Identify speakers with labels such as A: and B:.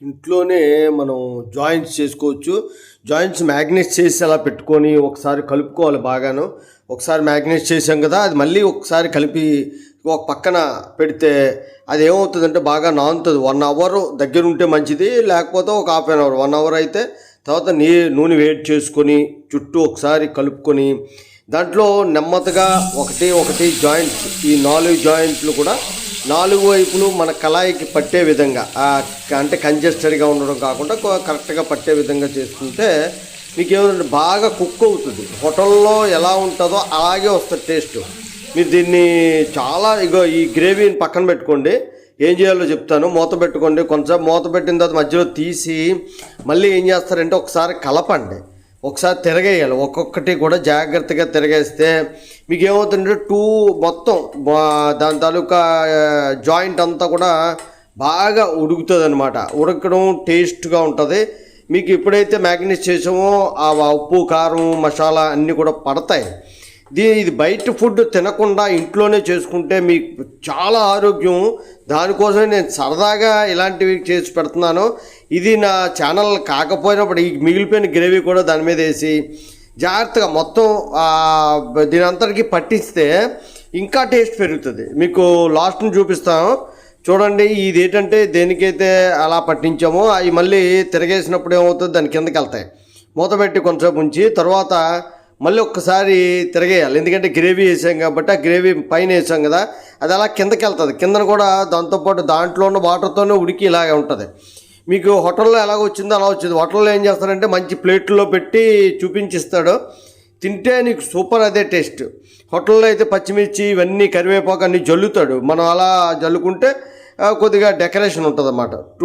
A: ఇంట్లోనే మనం జాయింట్స్ చేసుకోవచ్చు. జాయింట్స్ మ్యాగ్నెట్ చేసి అలా పెట్టుకొని ఒకసారి కలుపుకోవాలి బాగాను. ఒకసారి మ్యాగ్నెట్ చేసాం కదా, అది మళ్ళీ ఒకసారి కలిపి ఒక పక్కన పెడితే అది ఏమవుతుందంటే బాగా నానుతుంది. 1 అవర్ దగ్గర ఉంటే మంచిది, లేకపోతే ఒక హాఫ్ అన్ అవర్, 1 అవర్ అయితే తర్వాత నూనె వేడి చేసుకొని చుట్టూ ఒకసారి కలుపుకొని దాంట్లో నెమ్మదిగా ఒకటి జాయింట్స్, ఈ 4 జాయింట్లు కూడా 4 వైపులు మన కళాయికి పట్టే విధంగా, అంటే కంజెస్టెడ్గా ఉండడం కాకుండా కరెక్ట్గా పట్టే విధంగా చేసుకుంటే మీకు ఏమంటే బాగా కుక్ అవుతుంది. హోటల్లో ఎలా ఉంటుందో అలాగే వస్తుంది టేస్ట్. మీరు దీన్ని ఈ గ్రేవీని పక్కన పెట్టుకోండి. ఏం చేయాలో చెప్తాను. మూత పెట్టుకోండి. కొంచెం మూత పెట్టిన తర్వాత మధ్యలో తీసి మళ్ళీ ఏం చేస్తారంటే ఒకసారి కలపండి, ఒకసారి తిరగేయాలి. ఒక్కొక్కటి కూడా జాగ్రత్తగా తిరగేస్తే మీకు ఏమవుతుందంటే మొత్తం దాని తాలూకా జాయింట్ అంతా కూడా బాగా ఉడుకుతుంది అనమాట. ఉడకడం టేస్ట్గా ఉంటుంది. మీకు ఎప్పుడైతే మ్యాగ్నెట్ చేసామో ఆ ఉప్పు, కారం, మసాలా అన్నీ కూడా పడతాయి. ఇది బయట ఫుడ్ తినకుండా ఇంట్లోనే చేసుకుంటే మీకు చాలా ఆరోగ్యం. దానికోసమే నేను సరదాగా ఇలాంటివి చేసి పెడుతున్నాను. ఇది నా ఛానల్ కాకపోయినప్పుడు ఈ మిగిలిపోయిన గ్రేవీ కూడా దాని మీద వేసి జాగ్రత్తగా మొత్తం దీని అంతటికి పట్టిస్తే ఇంకా టేస్ట్ పెరుగుతుంది. మీకు లాస్ట్ని చూపిస్తాను చూడండి. ఇది ఏంటంటే దేనికైతే అలా పట్టించామో అవి మళ్ళీ తిరగేసినప్పుడు ఏమవుతుంది, దాని కిందకి వెళ్తాయి. మూత పెట్టి కొంచెం ఉంచి తర్వాత మళ్ళీ ఒక్కసారి తిరగేయాలి. ఎందుకంటే గ్రేవీ వేసాం కాబట్టి, ఆ గ్రేవీ పైన వేసాం కదా, అది అలా కిందకి వెళ్తుంది. కిందన కూడా దాంతోపాటు దాంట్లో ఉన్న వాటర్తోనే ఉడికి ఇలాగే ఉంటుంది. మీకు హోటల్లో ఎలాగ వచ్చిందో అలా వచ్చింది. హోటల్లో ఏం చేస్తారంటే మంచి ప్లేట్లో పెట్టి చూపించిస్తాడు. తింటే నీకు సూపర్, అదే టేస్ట్. హోటల్లో అయితే పచ్చిమిర్చి ఇవన్నీ కరివేపాకు అన్నీ జల్లుతాడు. మనం అలా జల్లుకుంటే కొద్దిగా డెకరేషన్ ఉంటుంది అన్నమాట.